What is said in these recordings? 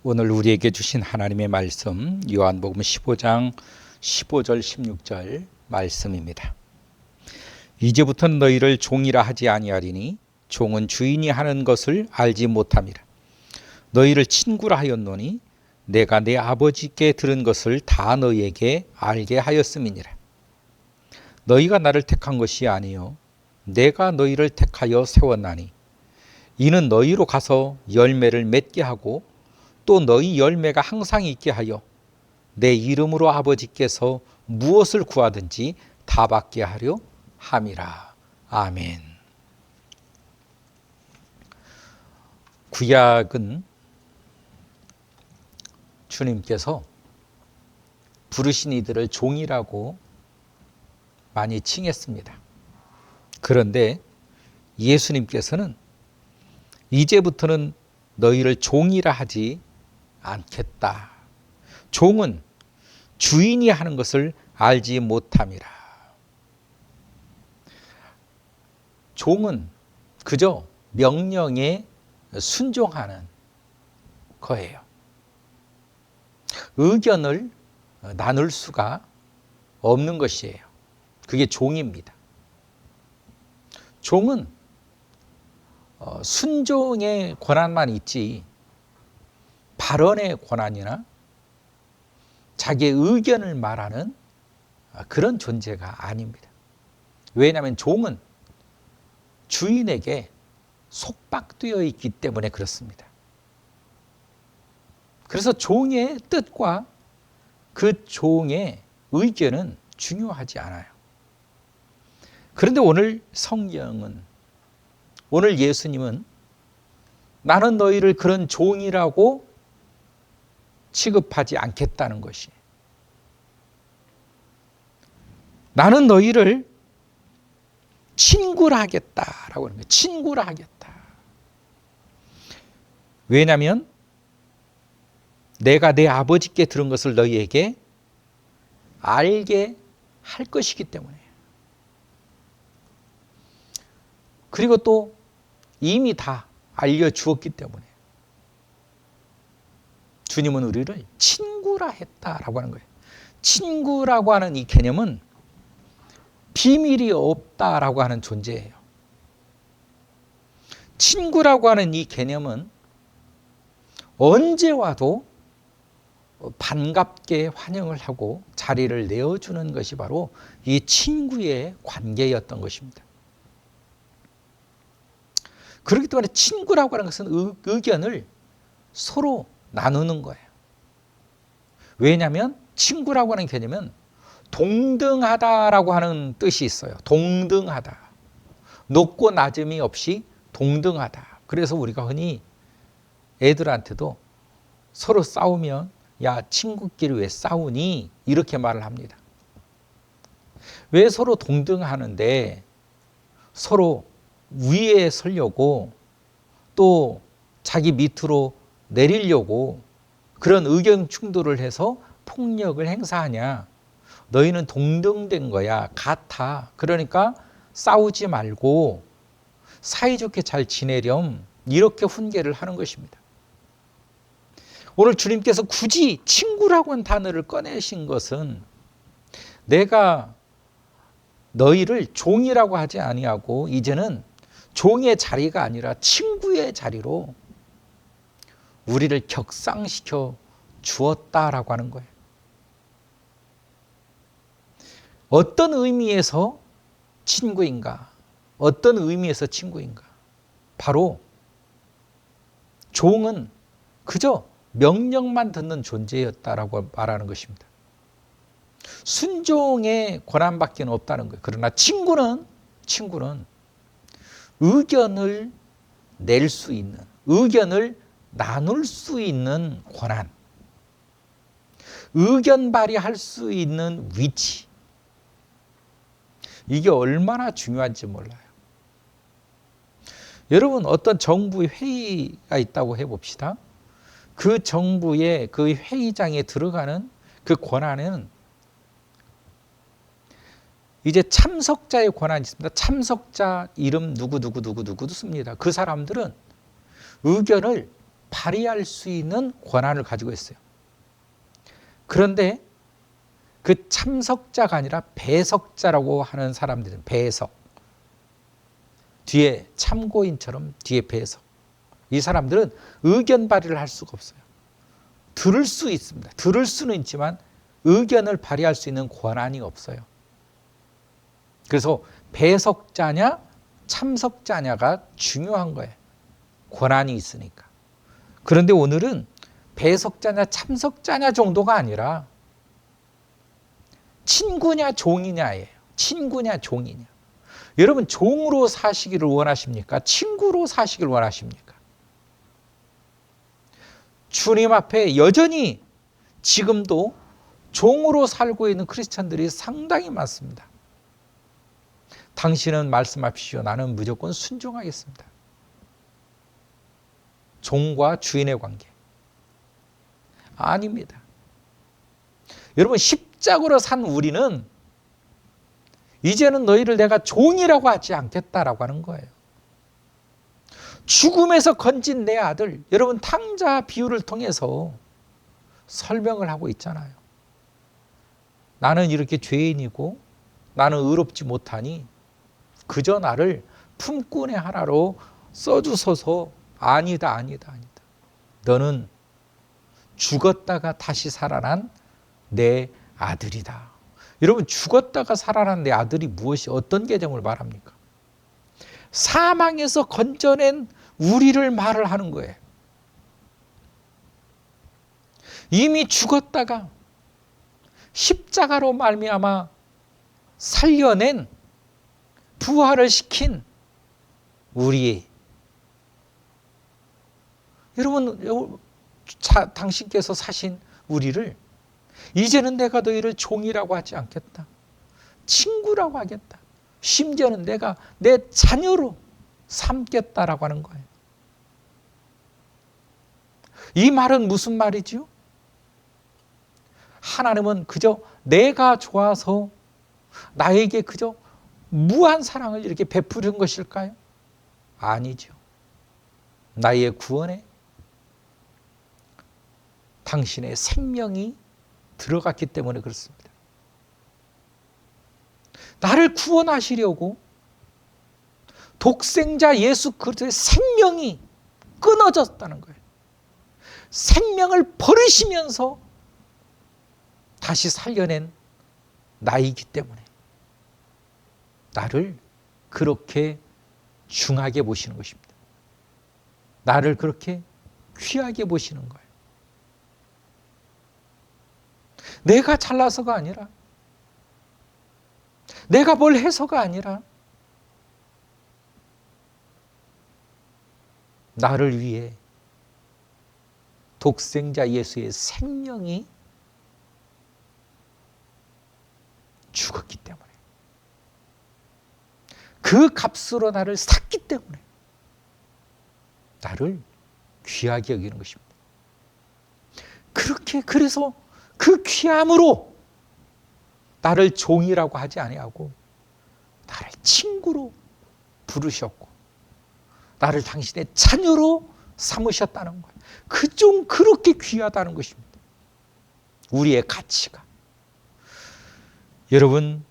오늘 우리에게 주신 하나님의 말씀 요한복음 15장 15절 16절 말씀입니다. 이제부터는 너희를 종이라 하지 아니하리니 종은 주인이 하는 것을 알지 못함이라. 너희를 친구라 하였노니 내가 내 아버지께 들은 것을 다 너희에게 알게 하였음이니라. 너희가 나를 택한 것이 아니요 내가 너희를 택하여 세웠나니 이는 너희로 가서 열매를 맺게 하고 또 너희 열매가 항상 있게 하여 내 이름으로 아버지께서 무엇을 구하든지 다 받게 하려 함이라. 아멘. 구약은 주님께서 부르신 이들을 종이라고 많이 칭했습니다. 그런데 예수님께서는 이제부터는 너희를 종이라 하지 않겠다. 종은 주인이 하는 것을 알지 못함이라. 종은 그저 명령에 순종하는 거예요. 의견을 나눌 수가 없는 것이에요. 그게 종입니다. 종은 순종의 권한만 있지 발언의 권한이나 자기의 의견을 말하는 그런 존재가 아닙니다. 왜냐하면 종은 주인에게 속박되어 있기 때문에 그렇습니다. 그래서 종의 뜻과 그 종의 의견은 중요하지 않아요. 그런데 오늘 성경은, 오늘 예수님은 나는 너희를 그런 종이라고 취급하지 않겠다는 것이, 나는 너희를 친구라 하겠다라고 하는 거예요. 친구라 하겠다. 왜냐하면 내가 내 아버지께 들은 것을 너희에게 알게 할 것이기 때문에. 그리고 또 이미 다 알려주었기 때문에 주님은 우리를 친구라 했다라고 하는 거예요. 친구라고 하는 이 개념은 비밀이 없다라고 하는 존재예요. 친구라고 하는 이 개념은 언제 와도 반갑게 환영을 하고 자리를 내어주는 것이 바로 이 친구의 관계였던 것입니다. 그렇기 때문에 친구라고 하는 것은 의견을 서로 나누는 거예요. 왜냐하면 친구라고 하는 개념은 동등하다라고 하는 뜻이 있어요. 동등하다. 높고 낮음이 없이 동등하다. 그래서 우리가 흔히 애들한테도 서로 싸우면 야, 친구끼리 왜 싸우니? 이렇게 말을 합니다. 왜 서로 동등하는데 서로 위에 서려고 또 자기 밑으로 내리려고 그런 의견 충돌을 해서 폭력을 행사하냐? 너희는 동등된 거야. 같아. 그러니까 싸우지 말고 사이좋게 잘 지내렴. 이렇게 훈계를 하는 것입니다. 오늘 주님께서 굳이 친구라고 하는 단어를 꺼내신 것은 내가 너희를 종이라고 하지 아니하고 이제는 종의 자리가 아니라 친구의 자리로 우리를 격상시켜 주었다라고 하는 거예요. 어떤 의미에서 친구인가? 어떤 의미에서 친구인가? 바로 종은 그저 명령만 듣는 존재였다라고 말하는 것입니다. 순종의 권한밖에 없다는 거예요. 그러나 친구는 의견을 낼 수 있는, 의견을 나눌 수 있는 권한, 의견 발휘할 수 있는 위치, 이게 얼마나 중요한지 몰라요. 여러분, 어떤 정부 회의가 있다고 해봅시다. 그 정부의 그 회의장에 들어가는 그 권한은 이제 참석자의 권한이 있습니다. 참석자 이름 누구누구누구누구도 씁니다. 그 사람들은 의견을 발휘할 수 있는 권한을 가지고 있어요. 그런데 그 참석자가 아니라 배석자라고 하는 사람들은 배석. 뒤에 참고인처럼 뒤에 배석. 이 사람들은 의견 발휘를 할 수가 없어요. 들을 수 있습니다. 들을 수는 있지만 의견을 발휘할 수 있는 권한이 없어요. 그래서 배석자냐 참석자냐가 중요한 거예요. 권한이 있으니까. 그런데 오늘은 배석자냐 참석자냐 정도가 아니라 친구냐 종이냐예요. 친구냐 종이냐. 여러분 종으로 사시기를 원하십니까? 친구로 사시기를 원하십니까? 주님 앞에 여전히 지금도 종으로 살고 있는 크리스찬들이 상당히 많습니다. 당신은 말씀하십시오. 나는 무조건 순종하겠습니다. 종과 주인의 관계. 아닙니다. 여러분 십자가로 산 우리는 이제는 너희를 내가 종이라고 하지 않겠다라고 하는 거예요. 죽음에서 건진 내 아들, 여러분 탕자 비유를 통해서 설명을 하고 있잖아요. 나는 이렇게 죄인이고 나는 의롭지 못하니 그저 나를 품꾼의 하나로 써주소서. 아니다. 너는 죽었다가 다시 살아난 내 아들이다. 여러분 죽었다가 살아난 내 아들이 무엇이 어떤 계정을 말합니까? 사망에서 건져낸 우리를 말을 하는 거예요. 이미 죽었다가 십자가로 말미암아 살려낸 부활을 시킨 우리. 여러분 당신께서 사신 우리를 이제는 내가 너희를 종이라고 하지 않겠다. 친구라고 하겠다. 심지어는 내가 내 자녀로 삼겠다라고 하는 거예요. 이 말은 무슨 말이지요? 하나님은 그저 내가 좋아서 나에게 그저 무한 사랑을 이렇게 베푸는 것일까요? 아니죠. 나의 구원에 당신의 생명이 들어갔기 때문에 그렇습니다. 나를 구원하시려고 독생자 예수 그리스도의 생명이 끊어졌다는 거예요. 생명을 버리시면서 다시 살려낸 나이기 때문에 나를 그렇게 중하게 보시는 것입니다. 나를 그렇게 귀하게 보시는 거예요. 내가 잘나서가 아니라 내가 뭘 해서가 아니라 나를 위해 독생자 예수의 생명이 죽었기 때문에 그 값으로 나를 샀기 때문에 나를 귀하게 여기는 것입니다. 그래서 그 귀함으로 나를 종이라고 하지 아니하고 나를 친구로 부르셨고 나를 당신의 자녀로 삼으셨다는 거예요. 좀 그렇게 귀하다는 것입니다. 우리의 가치가. 여러분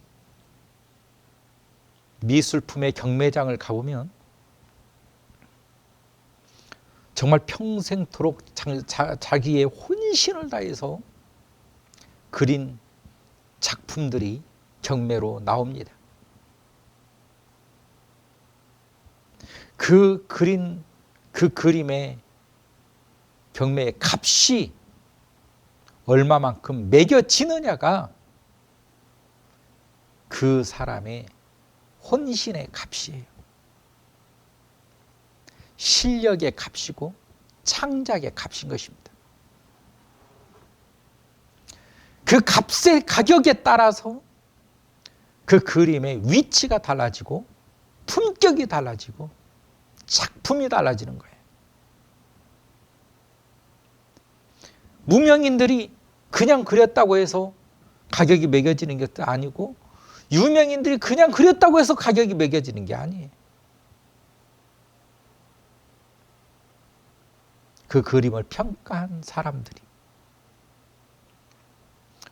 미술품의 경매장을 가보면 정말 평생토록 자기의 혼신을 다해서 그린 작품들이 경매로 나옵니다. 그 그림의 경매의 값이 얼마만큼 매겨지느냐가 그 사람의 혼신의 값이에요. 실력의 값이고 창작의 값인 것입니다. 그 값의 가격에 따라서 그 그림의 위치가 달라지고 품격이 달라지고 작품이 달라지는 거예요. 무명인들이 그냥 그렸다고 해서 가격이 매겨지는 것도 아니고 유명인들이 그냥 그렸다고 해서 가격이 매겨지는 게 아니에요. 그 그림을 평가한 사람들이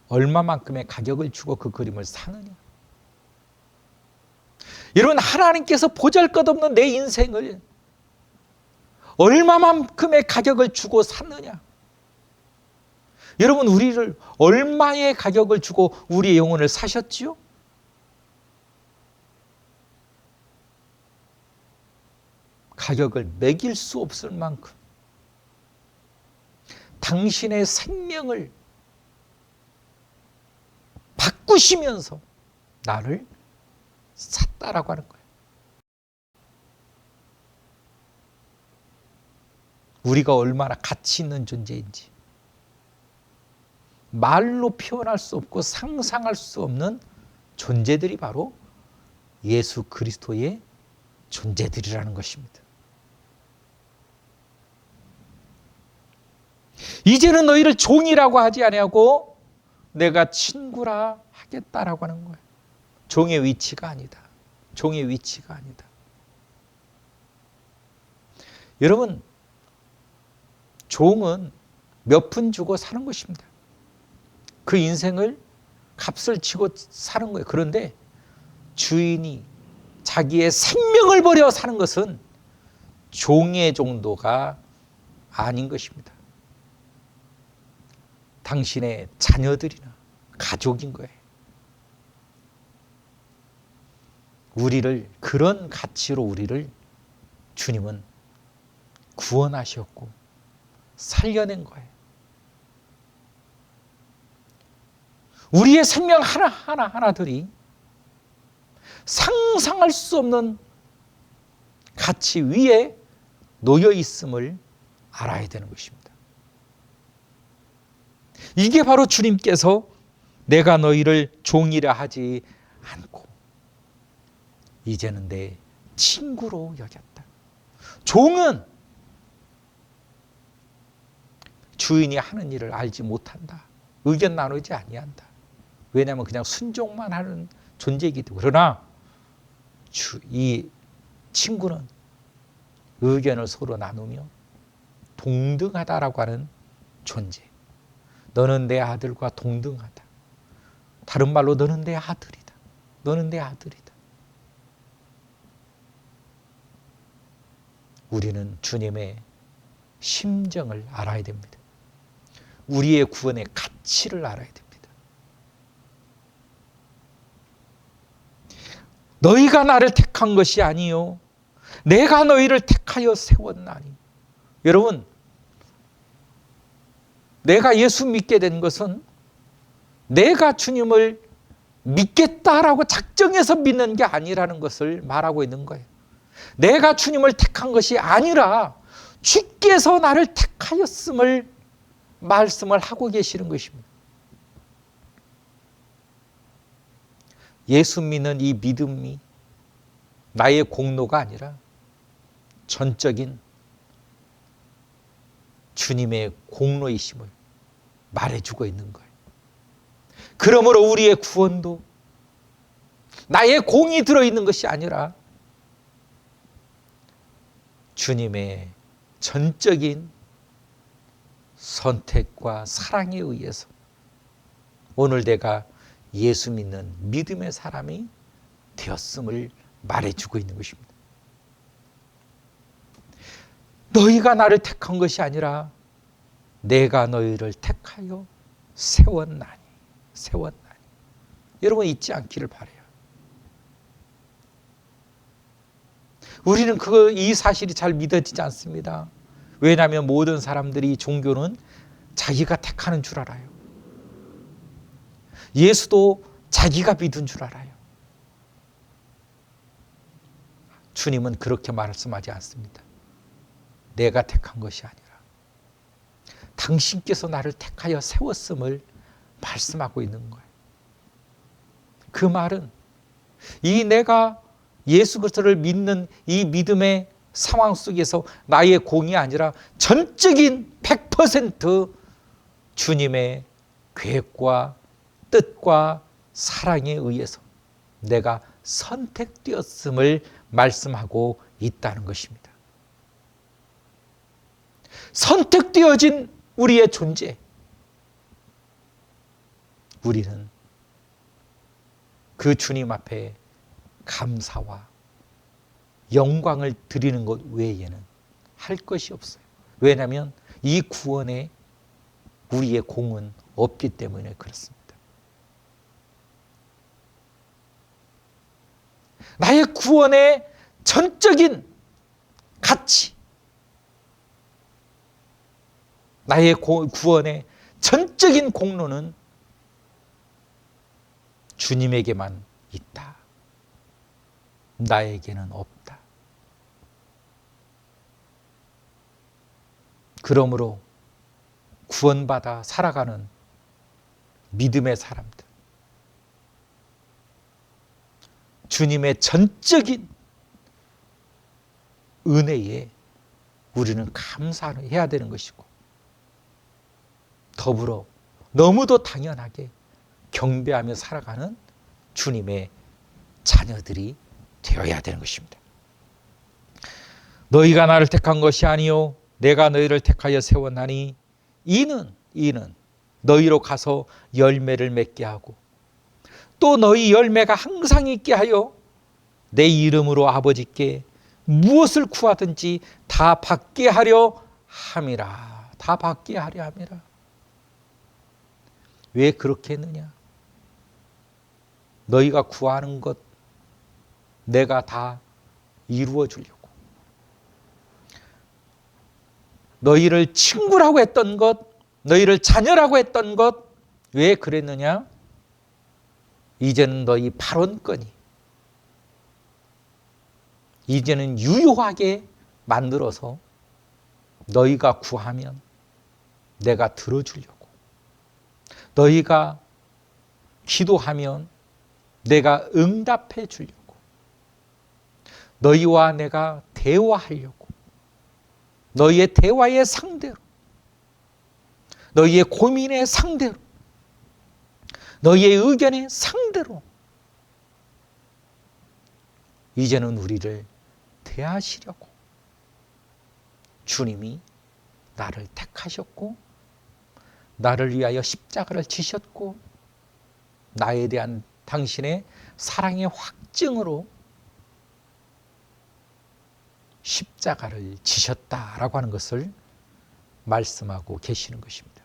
얼마만큼의 가격을 주고 그 그림을 사느냐. 여러분, 하나님께서 보잘것없는 내 인생을 얼마만큼의 가격을 주고 샀느냐. 여러분, 우리를 얼마의 가격을 주고 우리의 영혼을 사셨지요? 가격을 매길 수 없을 만큼 당신의 생명을 바꾸시면서 나를 샀다라고 하는 거예요. 우리가 얼마나 가치 있는 존재인지 말로 표현할 수 없고 상상할 수 없는 존재들이 바로 예수 그리스도의 존재들이라는 것입니다. 이제는 너희를 종이라고 하지 아니하고 내가 친구라 하겠다라고 하는 거예요. 종의 위치가 아니다. 종의 위치가 아니다. 여러분, 종은 몇 푼 주고 사는 것입니다. 그 인생을 값을 치고 사는 거예요. 그런데 주인이 자기의 생명을 버려 사는 것은 종의 정도가 아닌 것입니다. 당신의 자녀들이나 가족인 거예요. 우리를 그런 가치로 우리를 주님은 구원하셨고 살려낸 거예요. 우리의 생명 하나하나들이 상상할 수 없는 가치 위에 놓여 있음을 알아야 되는 것입니다. 이게 바로 주님께서 내가 너희를 종이라 하지 않고 이제는 내 친구로 여겼다. 종은 주인이 하는 일을 알지 못한다. 의견 나누지 아니한다. 왜냐하면 그냥 순종만 하는 존재이기 때문에. 그러나 이 친구는 의견을 서로 나누며 동등하다라고 하는 존재. 너는 내 아들과 동등하다. 다른 말로 너는 내 아들이다. 너는 내 아들이다. 우리는 주님의 심정을 알아야 됩니다. 우리의 구원의 가치를 알아야 됩니다. 너희가 나를 택한 것이 아니요 내가 너희를 택하여 세웠나니. 여러분, 내가 예수 믿게 된 것은 내가 주님을 믿겠다라고 작정해서 믿는 게 아니라는 것을 말하고 있는 거예요. 내가 주님을 택한 것이 아니라 주께서 나를 택하였음을 말씀을 하고 계시는 것입니다. 예수 믿는 이 믿음이 나의 공로가 아니라 전적인 주님의 공로이심을 말해주고 있는 거예요. 그러므로 우리의 구원도 나의 공이 들어있는 것이 아니라 주님의 전적인 선택과 사랑에 의해서 오늘 내가 예수 믿는 믿음의 사람이 되었음을 말해주고 있는 것입니다. 너희가 나를 택한 것이 아니라 내가 너희를 택하여 세웠나니. 여러분, 잊지 않기를 바라요. 우리는 이 사실이 잘 믿어지지 않습니다. 왜냐하면 모든 사람들이 종교는 자기가 택하는 줄 알아요. 예수도 자기가 믿은 줄 알아요. 주님은 그렇게 말씀하지 않습니다. 내가 택한 것이 아니라 당신께서 나를 택하여 세웠음을 말씀하고 있는 거예요. 그 말은 내가 예수 그리스도를 믿는 이 믿음의 상황 속에서 나의 공이 아니라 전적인 100% 주님의 계획과 뜻과 사랑에 의해서 내가 선택되었음을 말씀하고 있다는 것입니다. 선택되어진 우리의 존재. 우리는 그 주님 앞에 감사와 영광을 드리는 것 외에는 할 것이 없어요. 왜냐하면 이 구원에 우리의 공은 없기 때문에 그렇습니다. 나의 구원의 전적인 가치, 나의 구원의 전적인 공로는 주님에게만 있다. 나에게는 없다. 그러므로 구원받아 살아가는 믿음의 사람들, 주님의 전적인 은혜에 우리는 감사해야 되는 것이고, 더불어 너무도 당연하게 경배하며 살아가는 주님의 자녀들이 되어야 되는 것입니다. 너희가 나를 택한 것이 아니요 내가 너희를 택하여 세웠나니 이는 너희로 가서 열매를 맺게 하고 또 너희 열매가 항상 있게 하여 내 이름으로 아버지께 무엇을 구하든지 다 받게 하려 함이라. 다 받게 하려 함이라. 왜 그렇게 했느냐? 너희가 구하는 것 내가 다 이루어 주려고. 너희를 친구라고 했던 것, 너희를 자녀라고 했던 것, 왜 그랬느냐? 이제는 너희 발언권이, 이제는 유효하게 만들어서 너희가 구하면 내가 들어주려고. 너희가 기도하면 내가 응답해 주려고. 너희와 내가 대화하려고. 너희의 대화의 상대로, 너희의 고민의 상대로, 너희의 의견의 상대로 이제는 우리를 대하시려고 주님이 나를 택하셨고 나를 위하여 십자가를 지셨고 나에 대한 당신의 사랑의 확증으로 십자가를 지셨다라고 하는 것을 말씀하고 계시는 것입니다.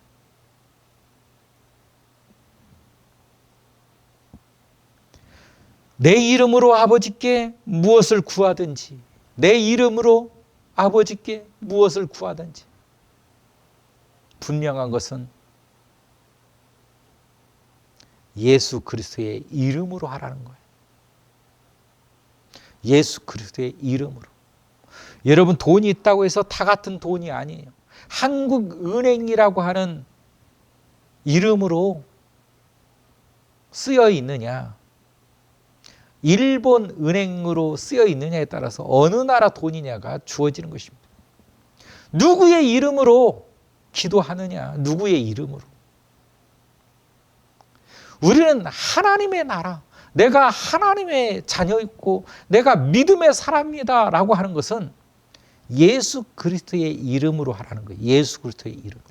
내 이름으로 아버지께 무엇을 구하든지, 내 이름으로 아버지께 무엇을 구하든지, 분명한 것은 예수 그리스도의 이름으로 하라는 거예요. 예수 그리스도의 이름으로. 여러분, 돈이 있다고 해서 다 같은 돈이 아니에요. 한국은행이라고 하는 이름으로 쓰여 있느냐, 일본 은행으로 쓰여 있느냐에 따라서 어느 나라 돈이냐가 주어지는 것입니다. 누구의 이름으로 기도하느냐, 누구의 이름으로. 우리는 하나님의 나라, 내가 하나님의 자녀였고 내가 믿음의 사람이다 라고 하는 것은 예수 그리스도의 이름으로 하라는 거예요. 예수 그리스도의 이름으로.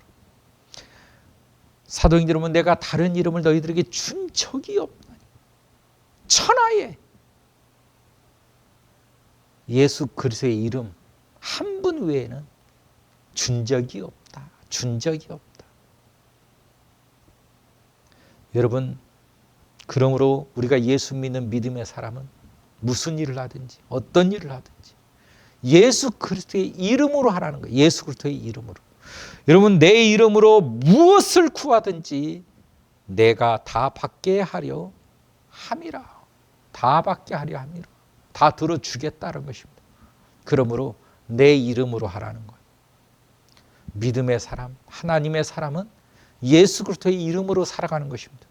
사도행전 보면 내가 다른 이름을 너희들에게 준 적이 없나니, 천하에 예수 그리스도의 이름 한 분 외에는 준 적이 없다. 준 적이 없다. 여러분, 그러므로 우리가 예수 믿는 믿음의 사람은 무슨 일을 하든지 어떤 일을 하든지 예수 그리스도의 이름으로 하라는 거예요. 예수 그리스도의 이름으로. 여러분, 내 이름으로 무엇을 구하든지 내가 다 받게 하려 함이라. 다 받게 하려 함이라. 다 들어주겠다는 것입니다. 그러므로 내 이름으로 하라는 거예요. 믿음의 사람, 하나님의 사람은 예수 그리스도의 이름으로 살아가는 것입니다.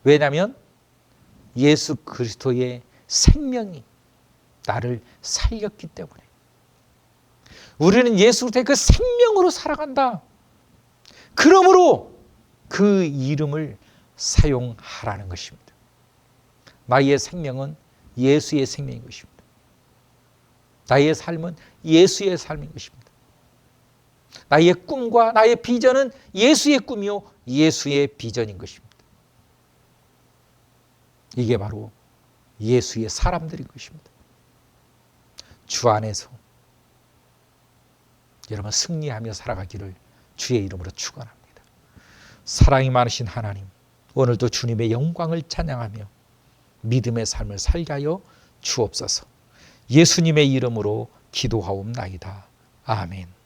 왜냐하면 예수 그리스도의 생명이 나를 살렸기 때문에. 우리는 예수 그리스도의 그 생명으로 살아간다. 그러므로 그 이름을 사용하라는 것입니다. 나의 생명은 예수의 생명인 것입니다. 나의 삶은 예수의 삶인 것입니다. 나의 꿈과 나의 비전은 예수의 꿈이요 예수의 비전인 것입니다. 이게 바로 예수의 사람들인 것입니다. 주 안에서 여러분 승리하며 살아가기를 주의 이름으로 축원합니다. 사랑이 많으신 하나님, 오늘도 주님의 영광을 찬양하며 믿음의 삶을 살게 하여 주옵소서. 예수님의 이름으로 기도하옵나이다. 아멘.